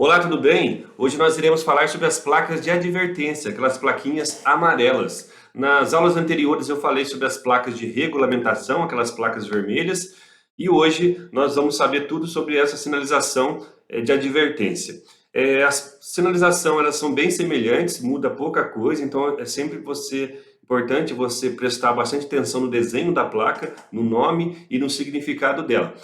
Olá, tudo bem? Hoje nós iremos falar sobre as placas de advertência, aquelas plaquinhas amarelas. Nas aulas anteriores eu falei sobre as placas de regulamentação, aquelas placas vermelhas, e hoje nós vamos saber tudo sobre essa sinalização de advertência. As sinalização elas são bem semelhantes, muda pouca coisa, então é sempre importante você prestar bastante atenção no desenho da placa, no nome e no significado dela.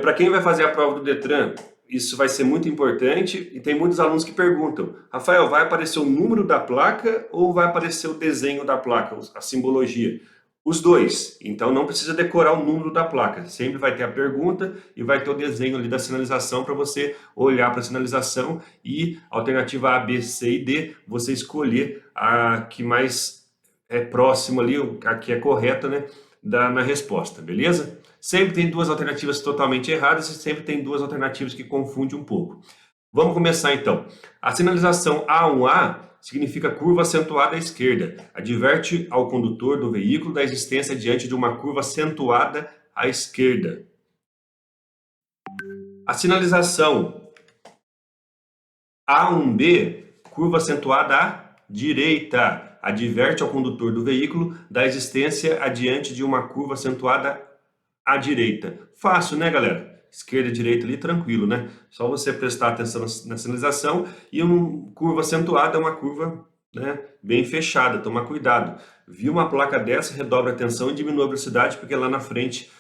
Para quem vai fazer a prova do Detran, isso vai ser muito importante e tem muitos alunos que perguntam: Rafael, vai aparecer o número da placa ou vai aparecer o desenho da placa, a simbologia? Os dois. Então não precisa decorar o número da placa. Sempre vai ter a pergunta e vai ter o desenho ali da sinalização para você olhar para a sinalização e alternativa A, B, C e D, você escolher a que mais é próximo ali, a que é correta, né, na resposta, beleza? Sempre tem duas alternativas totalmente erradas e sempre tem duas alternativas que confundem um pouco. Vamos começar então. A sinalização A1A significa curva acentuada à esquerda. Adverte ao condutor do veículo da existência diante de uma curva acentuada à esquerda. A sinalização A1B, curva acentuada à direita. Adverte ao condutor do veículo da existência adiante de uma curva acentuada à direita. Fácil, né, galera? Esquerda e direita ali, tranquilo, né? Só você prestar atenção na sinalização e uma curva acentuada é uma curva, né, bem fechada, toma cuidado. Viu uma placa dessa, redobra a atenção e diminua a velocidade, porque lá na frente,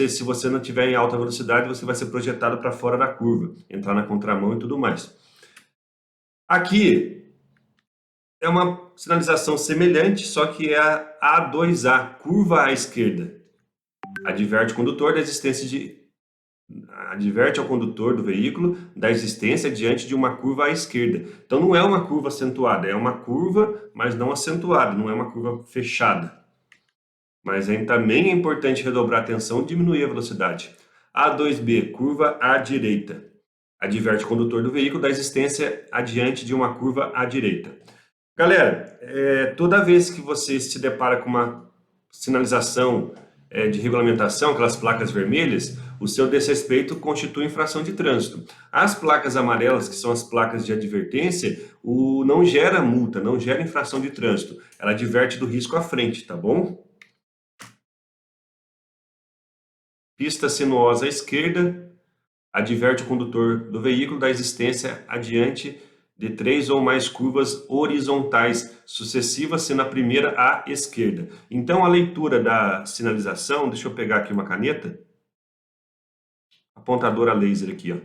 se você não estiver em alta velocidade, você vai ser projetado para fora da curva, entrar na contramão e tudo mais. Aqui é uma sinalização semelhante, só que é a A2A, curva à esquerda. Adverte ao condutor do veículo da existência diante de uma curva à esquerda. Então não é uma curva acentuada, é uma curva, mas não acentuada, não é uma curva fechada. Mas também é importante redobrar a atenção e diminuir a velocidade. A2B, curva à direita. Adverte o condutor do veículo da existência adiante de uma curva à direita. Galera, toda vez que você se depara com uma sinalização de regulamentação, aquelas placas vermelhas, o seu desrespeito constitui infração de trânsito. As placas amarelas, que são as placas de advertência, não gera multa, não gera infração de trânsito. Ela adverte do risco à frente, tá bom? Pista sinuosa à esquerda, adverte o condutor do veículo da existência adiante de 3 ou mais curvas horizontais sucessivas, sendo a primeira à esquerda. Então, a leitura da sinalização, deixa eu pegar aqui uma caneta, apontadora laser aqui, ó.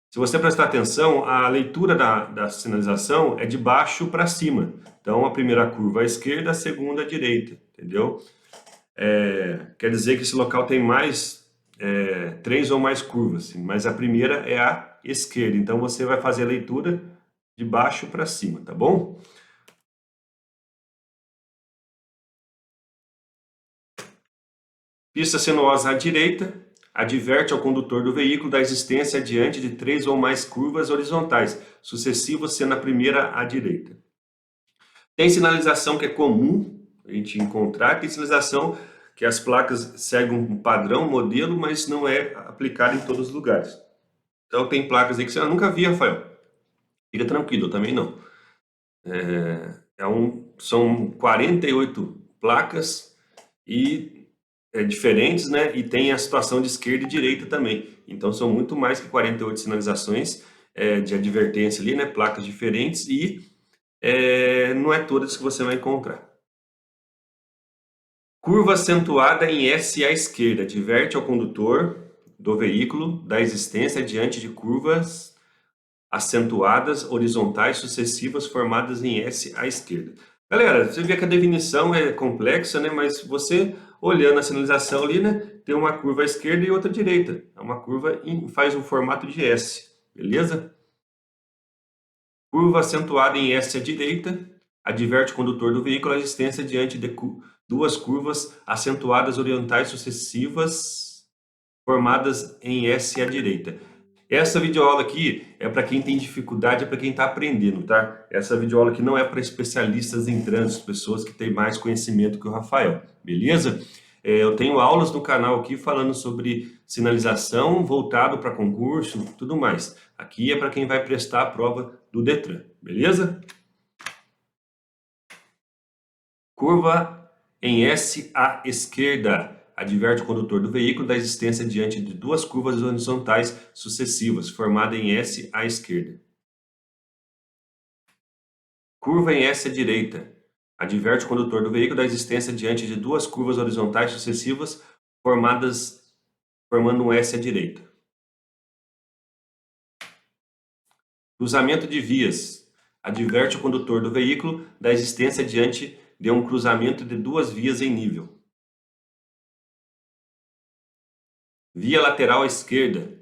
Se você prestar atenção, a leitura da sinalização é de baixo para cima. Então, a primeira curva à esquerda, a segunda à direita, entendeu? Quer dizer que esse local tem mais 3 ou mais curvas, mas a primeira é à esquerda. Então, você vai fazer a leitura de baixo para cima, tá bom? Pista sinuosa à direita, adverte ao condutor do veículo da existência adiante de 3 ou mais curvas horizontais, sucessivas sendo a primeira à direita. Tem sinalização que é comum a gente encontrar, tem sinalização que as placas seguem um padrão, um modelo, mas não é aplicado em todos os lugares. Então tem placas aí que você nunca viu, Rafael. Fica tranquilo, eu também não. São 48 placas e diferentes, né? E tem a situação de esquerda e direita também. Então são muito mais que 48 sinalizações de advertência ali, né? Placas diferentes e não é todas que você vai encontrar. Curva acentuada em S à esquerda, adverte ao condutor do veículo da existência diante de curvas acentuadas horizontais sucessivas formadas em S à esquerda. Galera, você vê que a definição é complexa, né? Mas você olhando a sinalização ali, né? Tem uma curva à esquerda e outra à direita. É uma curva faz um formato de S, beleza? Curva acentuada em S à direita, adverte o condutor do veículo a existência diante de duas curvas acentuadas horizontais sucessivas formadas em S à direita. Essa videoaula aqui é para quem tem dificuldade, é para quem está aprendendo, tá? Essa videoaula aqui não é para especialistas em trânsito, pessoas que têm mais conhecimento que o Rafael, beleza? Eu tenho aulas no canal aqui falando sobre sinalização voltado para concurso, tudo mais. Aqui é para quem vai prestar a prova do Detran, beleza? Curva em S à esquerda. Adverte o condutor do veículo da existência diante de duas curvas horizontais sucessivas, formada em S à esquerda. Curva em S à direita. Adverte o condutor do veículo da existência diante de duas curvas horizontais sucessivas, formando um S à direita. Cruzamento de vias. Adverte o condutor do veículo da existência diante de um cruzamento de duas vias em nível. Via lateral à esquerda.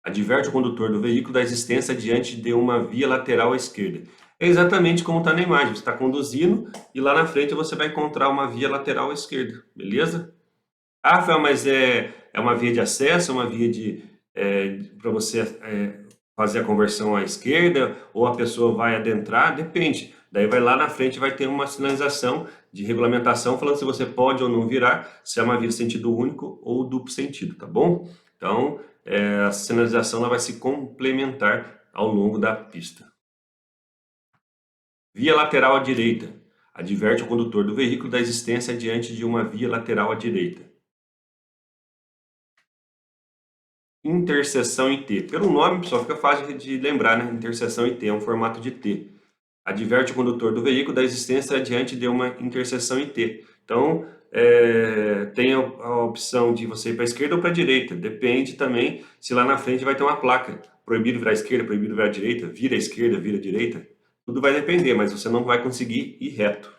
Adverte o condutor do veículo da existência diante de uma via lateral à esquerda. É exatamente como está na imagem. Você está conduzindo e lá na frente você vai encontrar uma via lateral à esquerda, beleza? Ah, Rafael, mas é uma via de acesso, é uma via para você fazer a conversão à esquerda, ou a pessoa vai adentrar? Depende. Daí vai lá na frente, vai ter uma sinalização de regulamentação falando se você pode ou não virar, se é uma via de sentido único ou duplo sentido, tá bom? Então, a sinalização ela vai se complementar ao longo da pista. Via lateral à direita. Adverte o condutor do veículo da existência diante de uma via lateral à direita. Interseção em T. Pelo nome, pessoal, fica fácil de lembrar, né? Interseção em T é um formato de T. Adverte o condutor do veículo da existência diante de uma interseção em T. Então, tem a opção de você ir para a esquerda ou para a direita. Depende também se lá na frente vai ter uma placa. Proibido virar à esquerda, proibido virar à direita, vira à esquerda, vira à direita. Tudo vai depender, mas você não vai conseguir ir reto.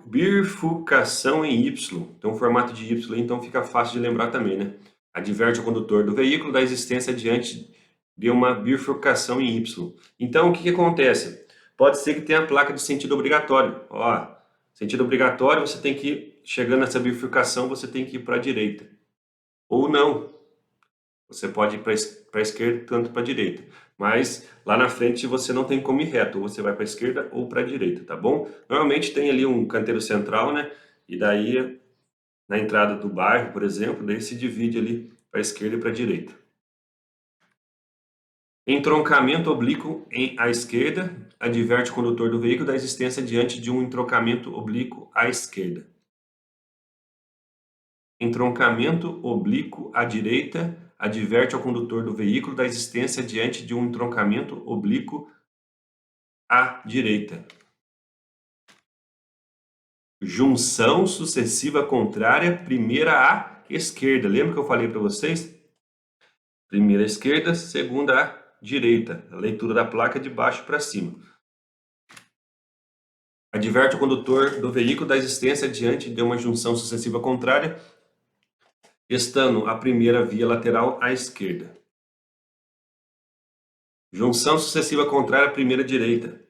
Bifurcação em Y. Tem um formato de Y, então fica fácil de lembrar também, né? Adverte o condutor do veículo da existência diante de uma bifurcação em Y. Então, o que acontece? Pode ser que tenha a placa de sentido obrigatório. Ó, sentido obrigatório, você tem que, chegando nessa bifurcação, você tem que ir para a direita. Ou não. Você pode ir para a esquerda, tanto para a direita. Mas lá na frente você não tem como ir reto, ou você vai para a esquerda ou para a direita, tá bom? Normalmente tem ali um canteiro central, né? E daí, na entrada do bairro, por exemplo, daí se divide ali para a esquerda e para a direita. Entroncamento oblíquo à esquerda, adverte o condutor do veículo da existência diante de um entroncamento oblíquo à esquerda. Entroncamento oblíquo à direita, adverte ao condutor do veículo da existência diante de um entroncamento oblíquo à direita. Junção sucessiva contrária, primeira à esquerda. Lembra que eu falei para vocês? Primeira à esquerda, segunda à direita. A leitura da placa de baixo para cima. Adverte o condutor do veículo da existência diante de uma junção sucessiva contrária, estando a primeira via lateral à esquerda. Junção sucessiva contrária, primeira direita.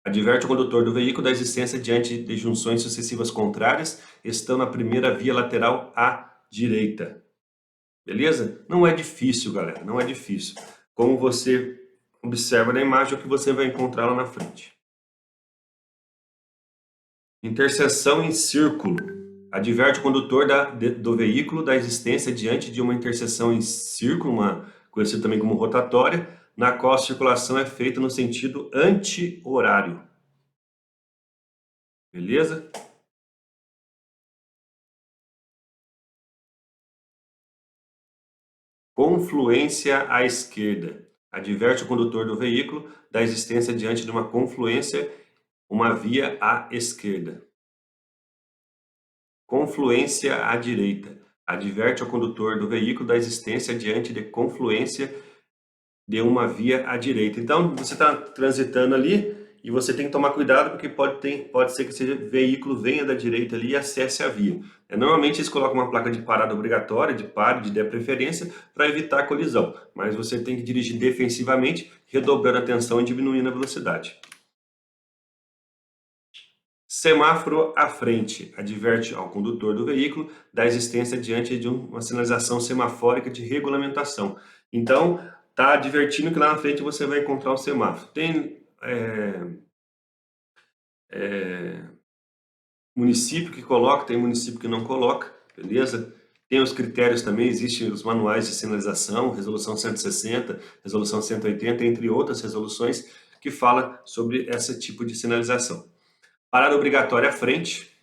Adverte o condutor do veículo da existência diante de junções sucessivas contrárias, estando a primeira via lateral à direita. Beleza? Não é difícil, galera, não é difícil. Como você observa na imagem, é o que você vai encontrar lá na frente. Interseção em círculo. Adverte o condutor do veículo da existência diante de uma interseção em círculo, conhecida também como rotatória, na qual a circulação é feita no sentido anti-horário. Beleza? Confluência à esquerda. Adverte o condutor do veículo da existência diante de uma confluência, uma via à esquerda. Confluência à direita. Adverte ao condutor do veículo da existência diante de confluência de uma via à direita. Então, você está transitando ali e você tem que tomar cuidado porque pode ser que esse veículo venha da direita ali e acesse a via. Normalmente eles colocam uma placa de parada obrigatória, de pare, de dê preferência, para evitar a colisão. Mas você tem que dirigir defensivamente, redobrando a atenção e diminuindo a velocidade. Semáforo à frente. Adverte ao condutor do veículo da existência diante de uma sinalização semafórica de regulamentação. Então, está advertindo que lá na frente você vai encontrar um semáforo. Tem município que coloca, tem município que não coloca, beleza? Tem os critérios também, existem os manuais de sinalização, resolução 160, resolução 180, entre outras resoluções que fala sobre esse tipo de sinalização. Parada obrigatória à frente,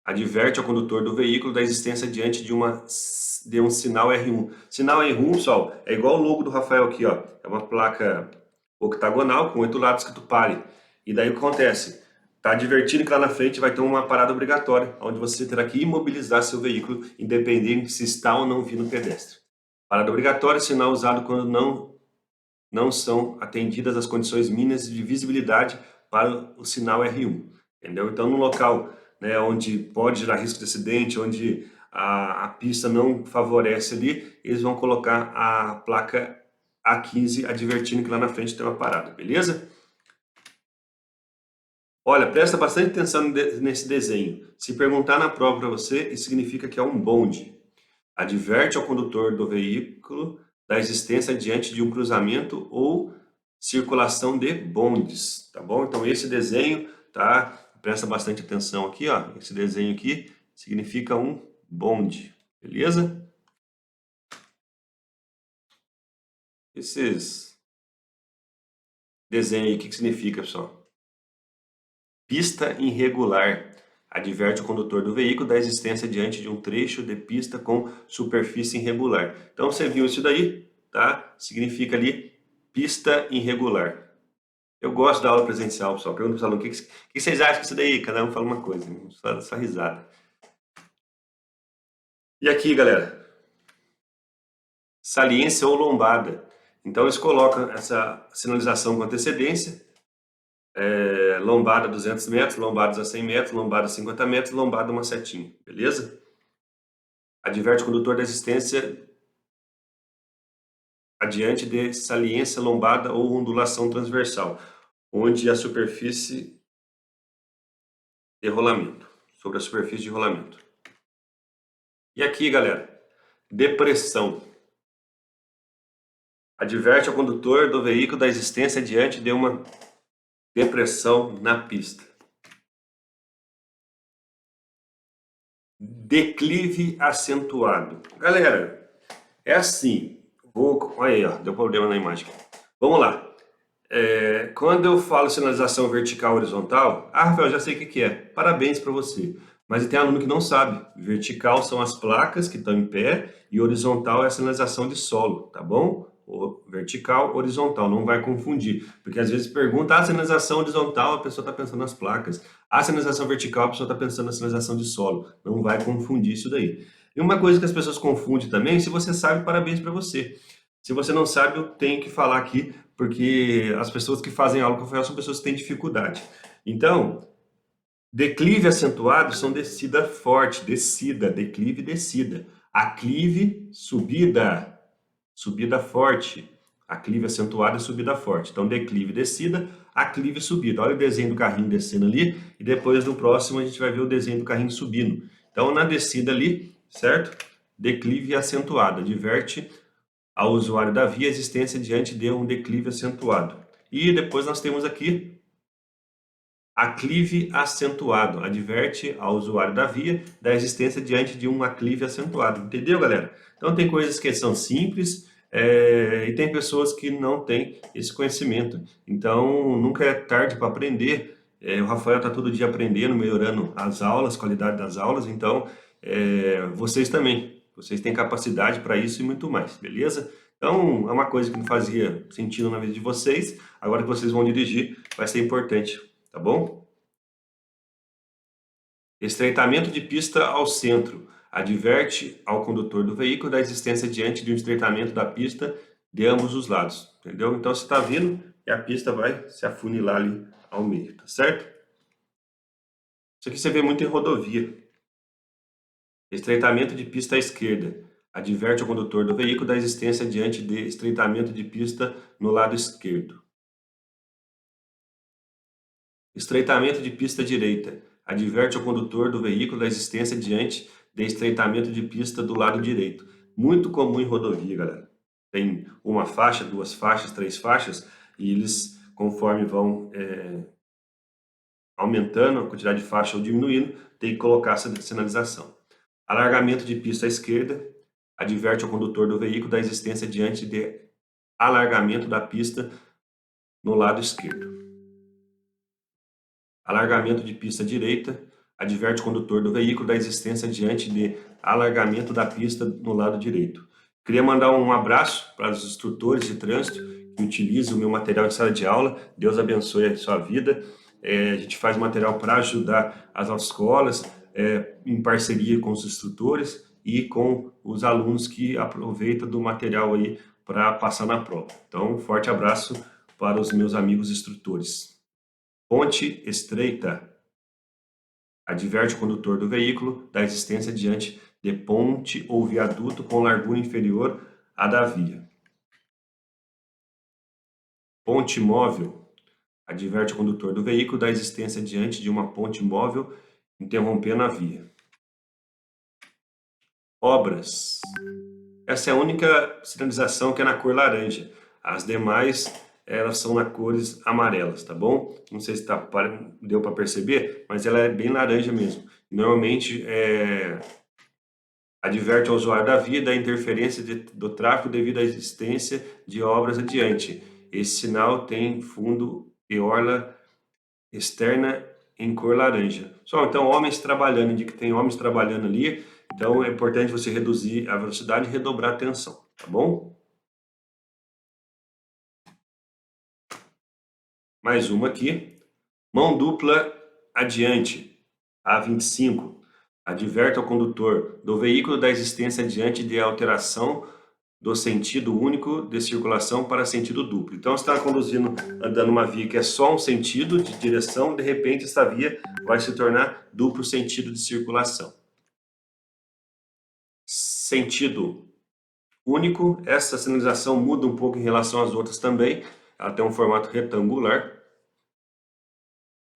adverte ao condutor do veículo da existência diante de um sinal R1. Sinal R1, pessoal, é igual o logo do Rafael aqui, ó. É uma placa octagonal com 8 lados escrito pare. E daí o que acontece? Está advertindo que lá na frente vai ter uma parada obrigatória, onde você terá que imobilizar seu veículo, independente se está ou não vindo pedestre. Parada obrigatória, sinal usado quando não são atendidas as condições mínimas de visibilidade para o sinal R1. Entendeu? Então, no local, né, onde pode gerar risco de acidente, onde a pista não favorece ali, eles vão colocar a placa A15 advertindo que lá na frente tem uma parada, beleza? Olha, presta bastante atenção nesse desenho. Se perguntar na prova para você, isso significa que é um bonde. Adverte ao condutor do veículo da existência diante de um cruzamento ou circulação de bondes, tá bom? Então esse desenho, tá? Presta bastante atenção aqui, ó. Esse desenho aqui significa um bonde, beleza? Esses desenhos aí, o que significa, pessoal? Pista irregular. Adverte o condutor do veículo da existência diante de um trecho de pista com superfície irregular. Então você viu isso daí, tá? Significa ali pista irregular. Eu gosto da aula presencial, pessoal. Pergunta para os alunos, o que vocês acham disso daí? Cada um fala uma coisa, só risada. E aqui, galera, saliência ou lombada. Então eles colocam essa sinalização com antecedência, lombada 200 metros, lombadas a 100 metros, lombada a 50 metros, lombada uma setinha, beleza? Adverte o condutor da existência adiante de saliência, lombada ou ondulação transversal, onde a superfície de rolamento, sobre a superfície de rolamento. E aqui, galera, depressão. Adverte ao condutor do veículo da existência diante de uma depressão na pista. Declive acentuado. Galera, é assim. Olha aí, ó, deu problema na imagem. Vamos lá. Quando eu falo sinalização vertical horizontal, Rafael, já sei o que é. Parabéns para você. Mas tem aluno que não sabe. Vertical são as placas que estão em pé e horizontal é a sinalização de solo, tá bom? Vertical, horizontal, não vai confundir. Porque às vezes pergunta, a sinalização horizontal, a pessoa está pensando nas placas. A sinalização vertical, a pessoa está pensando na sinalização de solo. Não vai confundir isso daí. E uma coisa que as pessoas confundem também, se você sabe, parabéns para você. Se você não sabe, eu tenho que falar aqui, porque as pessoas que fazem aula com o Rafael são pessoas que têm dificuldade. Então, declive acentuado são descida forte, descida, declive, descida. Aclive, subida, subida forte. Aclive acentuado e subida forte. Então, declive, descida, aclive, subida. Olha o desenho do carrinho descendo ali, e depois no próximo a gente vai ver o desenho do carrinho subindo. Então, na descida ali, certo? Declive acentuado, adverte ao usuário da via a existência diante de um declive acentuado. E depois nós temos aqui aclive acentuado, adverte ao usuário da via da existência diante de um aclive acentuado. Entendeu, galera? Então tem coisas que são simples e tem pessoas que não têm esse conhecimento. Então nunca é tarde para aprender. O Rafael está todo dia aprendendo, melhorando as aulas, qualidade das aulas. Então vocês também. Vocês têm capacidade para isso e muito mais, beleza? Então, é uma coisa que não fazia sentido na vida de vocês. Agora que vocês vão dirigir, vai ser importante, tá bom? Estreitamento de pista ao centro. Adverte ao condutor do veículo da existência diante de um estreitamento da pista de ambos os lados, entendeu? Então, você está vindo e a pista vai se afunilar ali ao meio, tá certo? Isso aqui você vê muito em rodovia. Estreitamento de pista à esquerda. Adverte o condutor do veículo da existência diante de estreitamento de pista no lado esquerdo. Estreitamento de pista à direita. Adverte o condutor do veículo da existência diante de estreitamento de pista do lado direito. Muito comum em rodovia, galera. Tem uma faixa, duas faixas, três faixas, e eles, conforme vão aumentando a quantidade de faixa ou diminuindo, tem que colocar essa sinalização. Alargamento de pista à esquerda, adverte ao condutor do veículo da existência diante de alargamento da pista no lado esquerdo. Alargamento de pista à direita, adverte o condutor do veículo da existência diante de alargamento da pista no lado direito. Queria mandar um abraço para os instrutores de trânsito que utilizam o meu material em sala de aula. Deus abençoe a sua vida. A gente faz material para ajudar as autoescolas, em parceria com os instrutores e com os alunos que aproveitam do material aí para passar na prova. Então, um forte abraço para os meus amigos instrutores. Ponte estreita. Adverte o condutor do veículo da existência diante de ponte ou viaduto com largura inferior à da via. Ponte móvel. Adverte o condutor do veículo da existência diante de uma ponte móvel interrompendo a via. Obras. Essa é a única sinalização que é na cor laranja. As demais, elas são na cores amarelas, tá bom? Não sei se deu para perceber, mas ela é bem laranja mesmo. Normalmente, adverte ao usuário da via da interferência do tráfego devido à existência de obras adiante. Esse sinal tem fundo e orla externa em cor laranja. Então, homens trabalhando, indica que tem homens trabalhando ali, então é importante você reduzir a velocidade e redobrar a tensão, tá bom? Mais uma aqui. Mão dupla adiante, A25. Adverte ao condutor do veículo da existência diante de alteração do sentido único de circulação para sentido duplo. Então, você está conduzindo, andando uma via que é só um sentido de direção, de repente essa via vai se tornar duplo sentido de circulação. Sentido único, essa sinalização muda um pouco em relação às outras também, ela tem um formato retangular.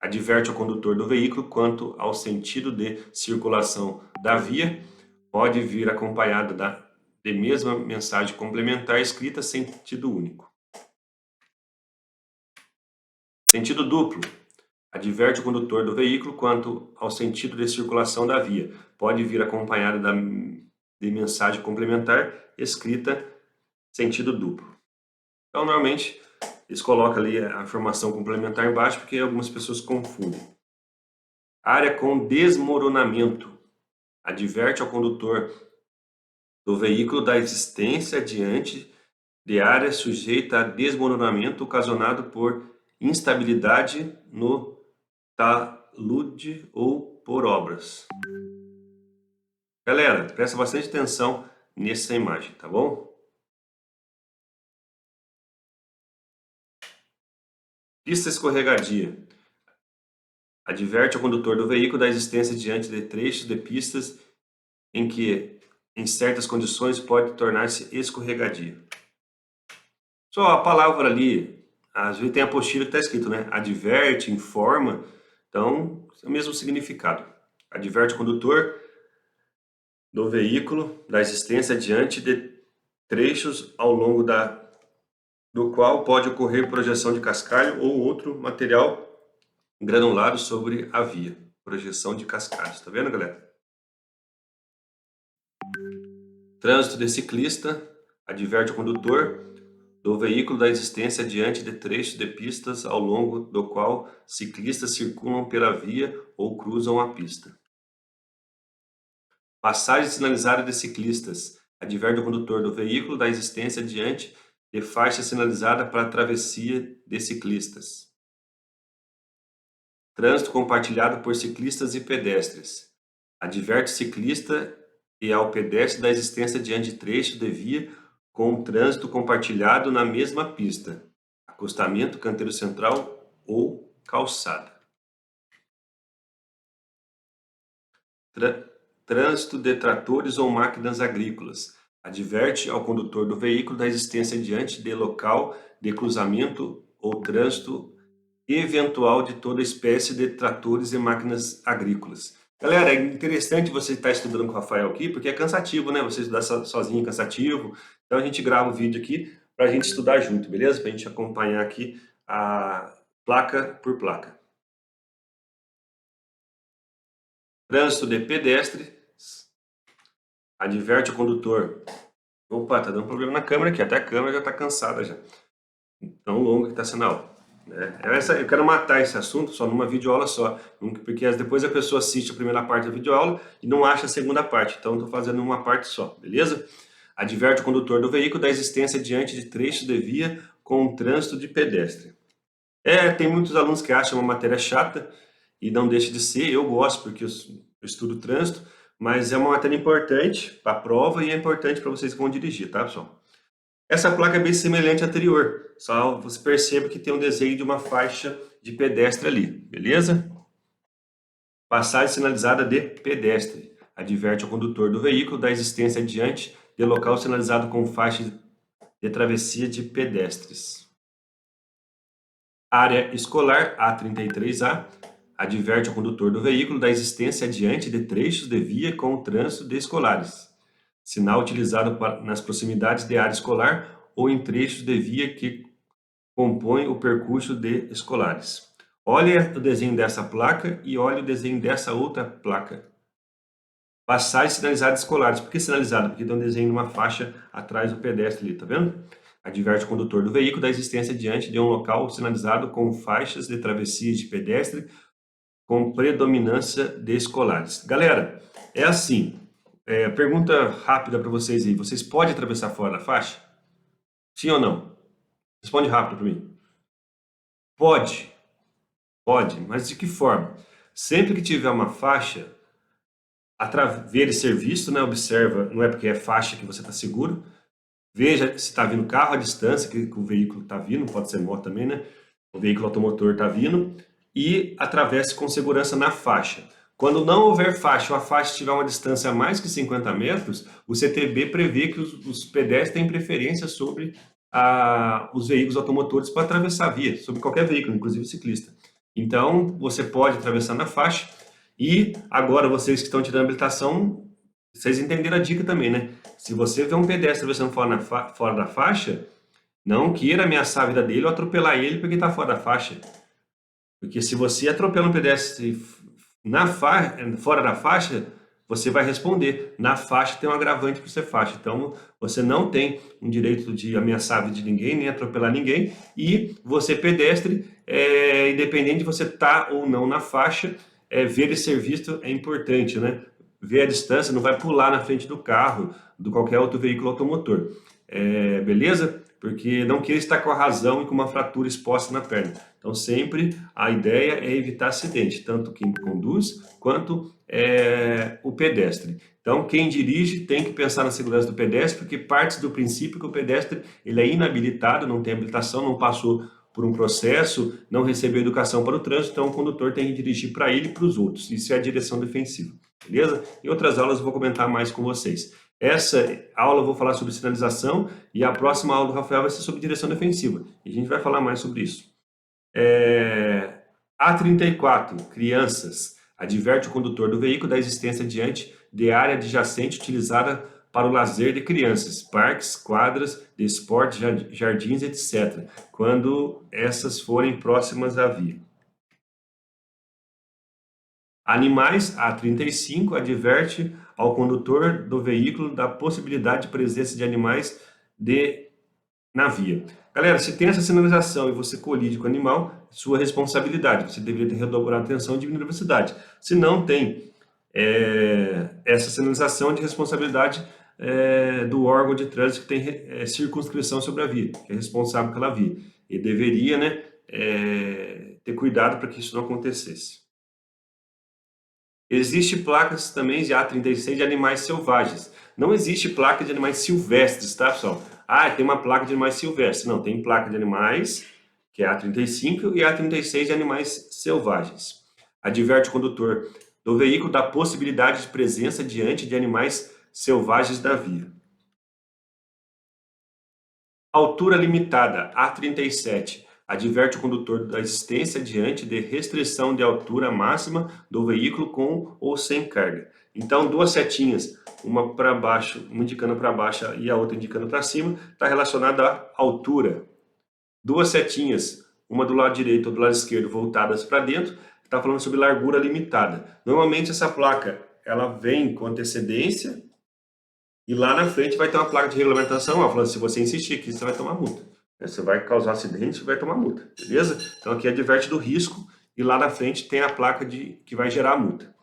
Adverte ao condutor do veículo quanto ao sentido de circulação da via, pode vir acompanhada de mesma mensagem complementar escrita sentido único. Sentido duplo. Adverte o condutor do veículo quanto ao sentido de circulação da via, pode vir acompanhada de mensagem complementar escrita sentido duplo. Então, normalmente, eles colocam ali a informação complementar embaixo porque algumas pessoas confundem. Área com desmoronamento. Adverte ao condutor do veículo da existência diante de área sujeita a desmoronamento ocasionado por instabilidade no talude ou por obras. Galera, presta bastante atenção nessa imagem, tá bom? Pista escorregadia. Adverte ao condutor do veículo da existência diante de trechos de pistas em que, em certas condições, pode tornar-se escorregadia. Só a palavra ali, às vezes tem a apostila que está escrito, né? Adverte, informa, então é o mesmo significado. Adverte o condutor do veículo da existência diante de trechos ao longo do qual pode ocorrer projeção de cascalho ou outro material granulado sobre a via. Projeção de cascalhos, tá vendo, galera? Trânsito de ciclista. Adverte o condutor do veículo da existência diante de trechos de pistas ao longo do qual ciclistas circulam pela via ou cruzam a pista. Passagem sinalizada de ciclistas. Adverte o condutor do veículo da existência diante de faixa sinalizada para travessia de ciclistas. Trânsito compartilhado por ciclistas e pedestres. Adverte o ciclista e ao pedestre da existência diante de trecho de via com trânsito compartilhado na mesma pista, acostamento, canteiro central ou calçada. Trânsito de tratores ou máquinas agrícolas. Adverte ao condutor do veículo da existência diante de local de cruzamento ou trânsito eventual de toda espécie de tratores e máquinas agrícolas. Galera, é interessante você estar estudando com o Rafael aqui, porque é cansativo, né? Você estudar sozinho é cansativo. Então a gente grava o vídeo aqui para a gente estudar junto, beleza? Para a gente acompanhar aqui a placa por placa. trânsito de pedestres, adverte o condutor. Opa, tá dando problema na câmera aqui, até a câmera já tá cansada já. Tão longa que tá sendo a aula. Eu quero matar esse assunto só numa videoaula só, porque depois a pessoa assiste a primeira parte da videoaula e não acha a segunda parte, então estou fazendo uma parte só, beleza? Adverte o condutor do veículo da existência diante de trechos de via com trânsito de pedestre. Tem muitos alunos que acham uma matéria chata e não deixa de ser, eu gosto porque eu estudo trânsito, mas é uma matéria importante para a prova e é importante para vocês que vão dirigir, tá, pessoal? Essa placa é bem semelhante à anterior, só você percebe que tem um desenho de uma faixa de pedestre ali, beleza? Passagem sinalizada de pedestre. Adverte o condutor do veículo da existência diante de local sinalizado com faixa de travessia de pedestres. Área escolar A33A. Adverte o condutor do veículo da existência diante de trechos de via com o trânsito de escolares. Sinal utilizado nas proximidades de área escolar ou em trechos de via que compõem o percurso de escolares. Olha o desenho dessa placa e olha o desenho dessa outra placa. Passagem sinalizada escolares. Por que sinalizada? Porque tem um desenho de uma faixa atrás do pedestre ali, tá vendo? Adverte o condutor do veículo da existência diante de um local sinalizado com faixas de travessias de pedestre com predominância de escolares. Galera, é assim. Pergunta rápida para vocês aí. Vocês podem atravessar fora da faixa? Sim ou não? Responde rápido para mim. Pode. Pode, mas de que forma? Sempre que tiver uma faixa, ver e ser visto, né? Observa, não é porque é faixa que você está seguro. Veja se está vindo carro à distância, que o veículo está vindo, pode ser moto também, né? O veículo automotor está vindo. E atravesse com segurança na faixa. Quando não houver faixa ou a faixa estiver a uma distância a mais que 50 metros, o CTB prevê que os pedestres têm preferência sobre os veículos automotores para atravessar a via, sobre qualquer veículo, inclusive ciclista. Então, você pode atravessar na faixa e agora vocês que estão tirando habilitação, vocês entenderam a dica também, né? Se você vê um pedestre atravessando fora da faixa, não queira ameaçar a vida dele ou atropelar ele porque está fora da faixa. Porque se você atropela um pedestre fora da faixa, você vai responder. Na faixa tem um agravante por ser faixa. Então, você não tem um direito de ameaçar a vida de ninguém, nem atropelar ninguém. E você, pedestre, independente de você estar ou não na faixa, ver e ser visto é importante, né? Ver a distância, não vai pular na frente do carro, de qualquer outro veículo automotor. Beleza? Porque não queira estar com a razão e com uma fratura exposta na perna. Então, sempre a ideia é evitar acidente, tanto quem conduz quanto o pedestre. Então, quem dirige tem que pensar na segurança do pedestre, porque parte do princípio que o pedestre ele é inabilitado, não tem habilitação, não passou por um processo, não recebeu educação para o trânsito, então o condutor tem que dirigir para ele e para os outros. Isso é a direção defensiva, beleza? Em outras aulas eu vou comentar mais com vocês. Essa aula eu vou falar sobre sinalização e a próxima aula do Rafael vai ser sobre direção defensiva. E a gente vai falar mais sobre isso. A34, crianças. Adverte o condutor do veículo da existência diante de área adjacente utilizada para o lazer de crianças, parques, quadras de esporte, jardins, etc., quando essas forem próximas à via. Animais, A35, adverte ao condutor do veículo da possibilidade de presença de animais na via. Galera, se tem essa sinalização e você colide com o animal, sua responsabilidade. Você deveria ter redobrado a atenção e diminuir a velocidade. Se não tem essa sinalização de responsabilidade do órgão de trânsito que tem circunscrição sobre a via, que é responsável pela via. E deveria, né, ter cuidado para que isso não acontecesse. Existe placas também de A36 de animais selvagens. Não existe placa de animais silvestres, tá, pessoal? Tem uma placa de animais silvestres. Não, tem placa de animais, que é A35, e A36 de animais selvagens. Adverte o condutor do veículo da possibilidade de presença diante de animais selvagens da via. Altura limitada, A37. Adverte o condutor da existência diante de restrição de altura máxima do veículo com ou sem carga. Então, duas setinhas, uma para baixo, uma indicando para baixo e a outra indicando para cima, está relacionada à altura. Duas setinhas, uma do lado direito ou do lado esquerdo voltadas para dentro, está falando sobre largura limitada. Normalmente essa placa, ela vem com antecedência e lá na frente vai ter uma placa de regulamentação, ó, falando se você insistir aqui, você vai tomar multa. Você vai causar acidente e vai tomar multa, beleza? Então aqui adverte do risco e lá na frente tem a placa que vai gerar a multa.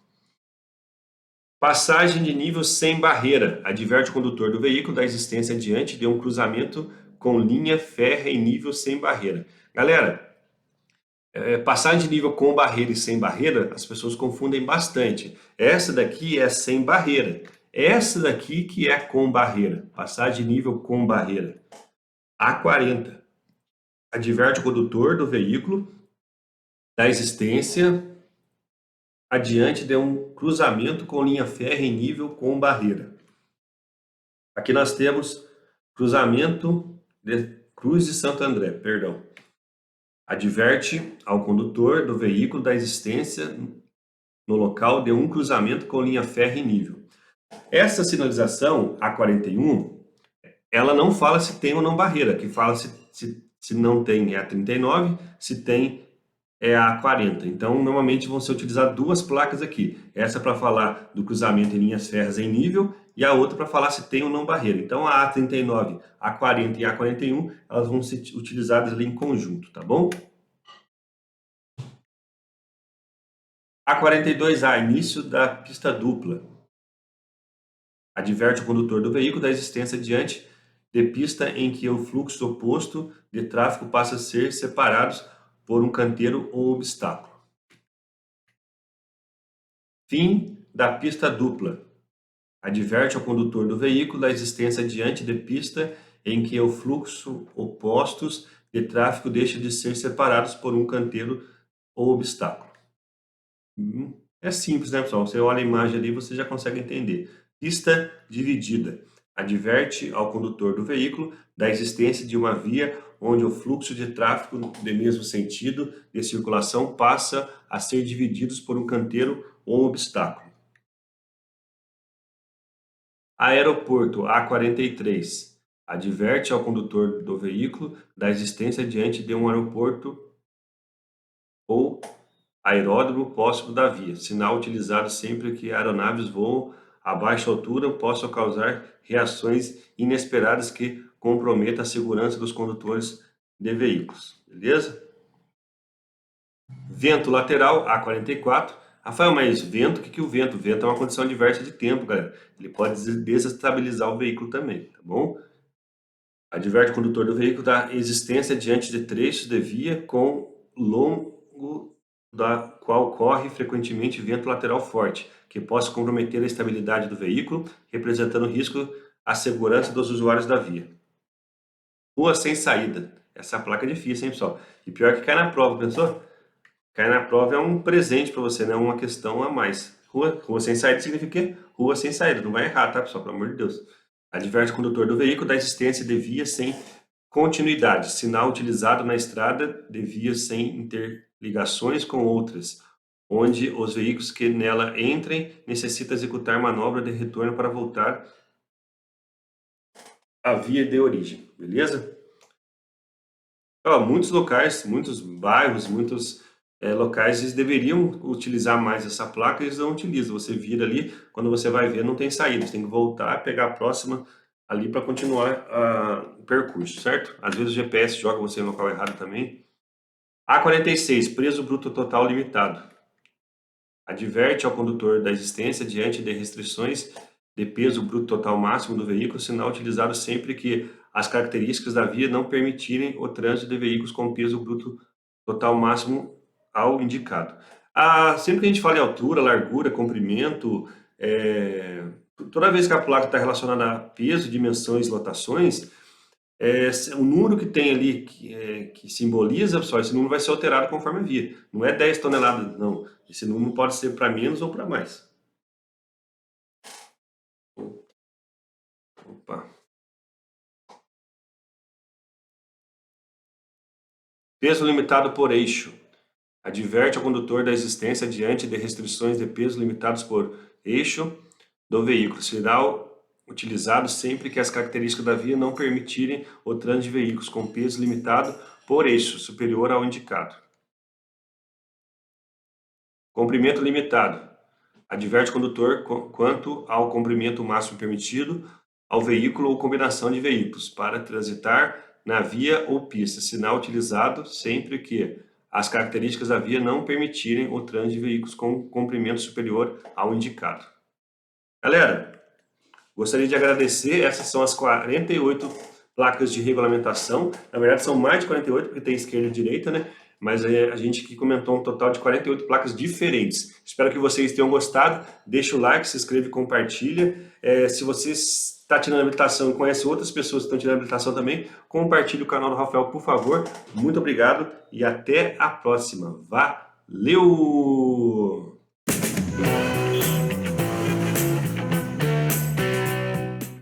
Passagem de nível sem barreira. Adverte o condutor do veículo da existência diante de um cruzamento com linha férrea em nível sem barreira. Galera, passagem de nível com barreira e sem barreira, as pessoas confundem bastante. Essa daqui é sem barreira. Essa daqui que é com barreira. Passagem de nível com barreira. A40. Adverte o condutor do veículo da existência adiante de um cruzamento com linha férrea em nível com barreira. Aqui nós temos cruzamento de Cruz de Santo André, perdão. Adverte ao condutor do veículo da existência no local de um cruzamento com linha férrea em nível. Essa sinalização A41, ela não fala se tem ou não barreira, que fala se não tem é a 39, se tem é a 40. Então, normalmente vão ser utilizadas duas placas aqui. Essa para falar do cruzamento em linhas férreas em nível e a outra para falar se tem ou não barreira. Então, a A39, a 40 e a 41, elas vão ser utilizadas ali em conjunto, tá bom? A 42A, início da pista dupla. Adverte o condutor do veículo da existência diante de pista em que o fluxo oposto de tráfego passa a ser separados por um canteiro ou obstáculo. Fim da pista dupla. Adverte ao condutor do veículo da existência diante de pista em que o fluxo opostos de tráfego deixa de ser separados por um canteiro ou obstáculo. É simples, né, pessoal? Você olha a imagem ali e você já consegue entender. Pista dividida. Adverte ao condutor do veículo da existência de uma via onde o fluxo de tráfego de mesmo sentido de circulação passa a ser divididos por um canteiro ou obstáculo. Aeroporto A43. Adverte ao condutor do veículo da existência diante de um aeroporto ou aeródromo próximo da via, sinal utilizado sempre que aeronaves voam a baixa altura possam causar reações inesperadas que comprometam a segurança dos condutores de veículos, beleza? Vento lateral, A44. Rafael, mas vento, o que é o vento? O vento é uma condição adversa de tempo, galera. Ele pode desestabilizar o veículo também, tá bom? Adverte o condutor do veículo da existência diante de trechos de via com longo da qual corre frequentemente vento lateral forte, que possa comprometer a estabilidade do veículo, representando risco à segurança dos usuários da via. Rua sem saída. Essa placa é difícil, hein, pessoal? E pior que cai na prova, pensou? Cai na prova é um presente para você, não é uma questão a mais. Rua sem saída significa o quê? Rua sem saída. Não vai errar, tá, pessoal? Pelo amor de Deus. Adverte o condutor do veículo da existência de via sem continuidade, sinal utilizado na estrada de vias sem interligações com outras, onde os veículos que nela entrem necessitam executar manobra de retorno para voltar à via de origem, beleza? Ó, muitos locais, muitos bairros, muitos locais, eles deveriam utilizar mais essa placa, eles não utilizam. Você vira ali, quando você vai ver, não tem saída. Você tem que voltar, pegar a próxima ali para continuar o percurso, certo? Às vezes o GPS joga você no local errado também. A46, preço bruto total limitado. Adverte ao condutor da existência diante de restrições de peso bruto total máximo do veículo, sinal utilizado sempre que as características da via não permitirem o trânsito de veículos com peso bruto total máximo ao indicado. Sempre que a gente fala em altura, largura, comprimento, toda vez que a placa está relacionada a peso, dimensões, lotações, o número que tem ali que simboliza, pessoal, esse número vai ser alterado conforme a via. Não é 10 toneladas, não. Esse número pode ser para menos ou para mais. Opa. Peso limitado por eixo. Adverte ao condutor da existência diante de restrições de peso limitados por eixo do veículo. Será utilizado sempre que as características da via não permitirem o trânsito de veículos com peso limitado por eixo superior ao indicado. Comprimento limitado. Adverte o condutor quanto ao comprimento máximo permitido ao veículo ou combinação de veículos para transitar na via ou pista. Sinal utilizado sempre que as características da via não permitirem o trânsito de veículos com comprimento superior ao indicado. Galera, gostaria de agradecer. Essas são as 48 placas de regulamentação. Na verdade, são mais de 48, porque tem esquerda e direita, né? Mas a gente aqui comentou um total de 48 placas diferentes. Espero que vocês tenham gostado. Deixa o like, se inscreve e compartilha. Se você está tirando habilitação e conhece outras pessoas que estão tirando habilitação também, compartilhe o canal do Rafael, por favor. Muito obrigado e até a próxima. Valeu!